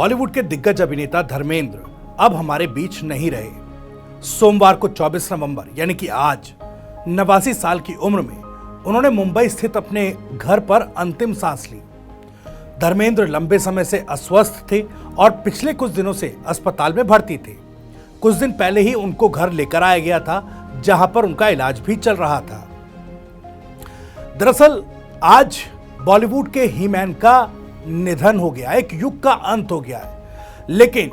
बॉलीवुड के दिग्गज अभिनेता धर्मेंद्र अब हमारे बीच नहीं रहे। सोमवार को 24 नवंबर यानी कि आज 89 साल की उम्र में उन्होंने मुंबई स्थित अपने घर पर अंतिम सांस ली। धर्मेंद्र लंबे समय से अस्वस्थ थे और पिछले कुछ दिनों से अस्पताल में भर्ती थे। कुछ दिन पहले ही उनको घर लेकर आया गया था, जहां पर उनका इलाज भी चल रहा था। दरअसल आज बॉलीवुड के ही मैन का निधन हो गया, एक युग का अंत हो गया है। लेकिन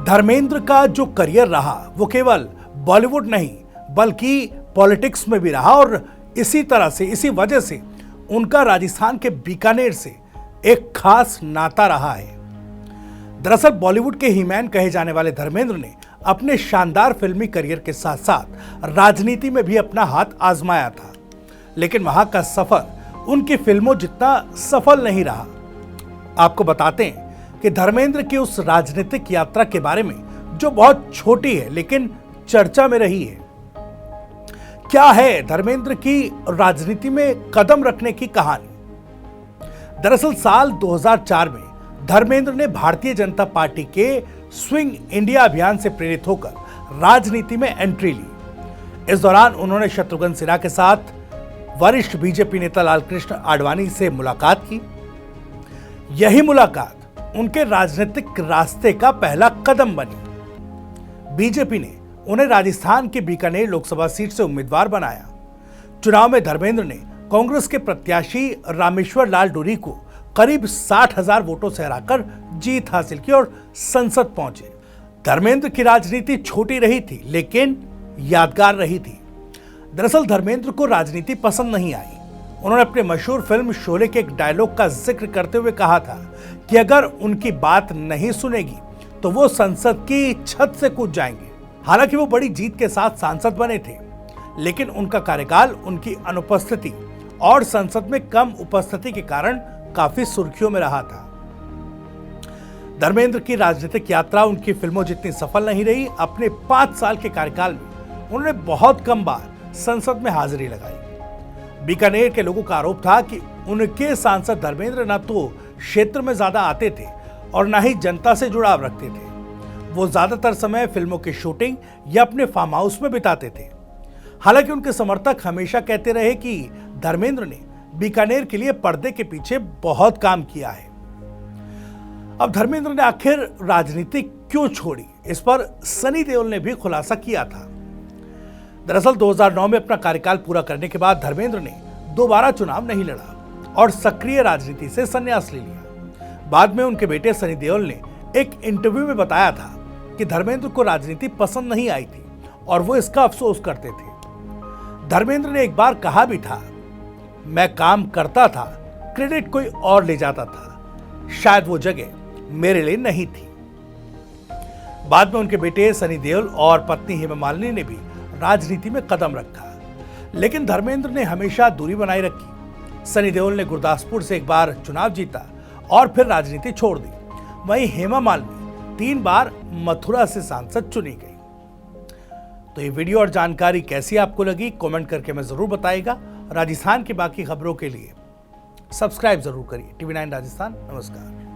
धर्मेंद्र का जो करियर रहा वो केवल बॉलीवुड नहीं बल्कि पॉलिटिक्स में भी रहा और इसी तरह से, इसी वजह से उनका राजस्थान के बीकानेर से एक खास नाता रहा है। दरअसल बॉलीवुड के ही मैन कहे जाने वाले धर्मेंद्र ने अपने शानदार फिल्मी करियर के साथ साथ राजनीति में भी अपना हाथ आजमाया था, लेकिन वहां का सफर उनकी फिल्मों जितना सफल नहीं रहा। आपको बताते हैं कि धर्मेंद्र की उस राजनीतिक यात्रा के बारे में जो बहुत छोटी है लेकिन चर्चा में रही है। क्या है धर्मेंद्र की राजनीति में कदम रखने की कहानी? दरअसल साल 2004 में धर्मेंद्र ने भारतीय जनता पार्टी के स्विंग इंडिया अभियान से प्रेरित होकर राजनीति में एंट्री ली। इस दौरान उन्होंने शत्रुघ्न सिन्हा के साथ वरिष्ठ बीजेपी नेता लालकृष्ण आडवाणी से मुलाकात की। यही मुलाकात उनके राजनीतिक रास्ते का पहला कदम बनी। बीजेपी ने उन्हें राजस्थान के बीकानेर लोकसभा सीट से उम्मीदवार बनाया। चुनाव में धर्मेंद्र ने कांग्रेस के प्रत्याशी रामेश्वर लाल डूरी को करीब 60,000 वोटों से हराकर जीत हासिल की और संसद पहुंचे। धर्मेंद्र की राजनीति छोटी रही थी लेकिन यादगार रही थी। दरअसल धर्मेंद्र को राजनीति पसंद नहीं आई। उन्होंने अपने मशहूर फिल्म शोले के एक डायलॉग का जिक्र करते हुए कहा था कि अगर उनकी बात नहीं सुनेगी तो वो संसद की छत से कूद जाएंगे। हालांकि वो बड़ी जीत के साथ सांसद बने थे, लेकिन उनका कार्यकाल उनकी अनुपस्थिति और संसद में कम उपस्थिति के कारण काफी सुर्खियों में रहा था। धर्मेंद्र की राजनीतिक यात्रा उनकी फिल्मों जितनी सफल नहीं रही। अपने 5 साल के कार्यकाल में उन्होंने बहुत कम बार संसद में हाजिरी लगाई। बीकानेर के लोगों का आरोप था कि उनके सांसद धर्मेंद्र न तो क्षेत्र में ज्यादा आते थे और न ही जनता से जुड़ाव रखते थे। वो ज्यादातर समय फिल्मों की शूटिंग या अपने फार्म हाउस में बिताते थे। हालांकि उनके समर्थक हमेशा कहते रहे कि धर्मेंद्र ने बीकानेर के लिए पर्दे के पीछे बहुत काम किया है। अब धर्मेंद्र ने आखिर राजनीति क्यों छोड़ी, इस पर सनी देओल ने भी खुलासा किया था। दरअसल 2009 में अपना कार्यकाल पूरा करने के बाद धर्मेंद्र ने दोबारा चुनाव नहीं लड़ा और सक्रिय राजनीति से संन्यास ले लिया। बाद में उनके बेटे सनी देओल ने एक इंटरव्यू में बताया था कि धर्मेंद्र को राजनीति पसंद नहीं आई थी और वो इसका अफसोस करते थे। धर्मेंद्र ने एक बार कहा भी था, मैं काम करता था, क्रेडिट कोई और ले जाता था, शायद वो जगह मेरे लिए नहीं थी। बाद में उनके बेटे सनी देओल और पत्नी हेमा मालिनी ने भी राजनीति में कदम रखा, लेकिन धर्मेंद्र ने हमेशा दूरी बनाए रखी। सनी देओल ने गुरदासपुर से एक बार चुनाव जीता और फिर राजनीति छोड़ दी। वहीं हेमा मालिनी 3 बार मथुरा से सांसद चुनी गई। तो ये वीडियो और जानकारी कैसी आपको लगी कमेंट करके हमें जरूर बताइएगा। राजस्थान की बाकी खबरों के लिए सब्सक्राइब जरूर करिए। TV9 राजस्थान। नमस्कार।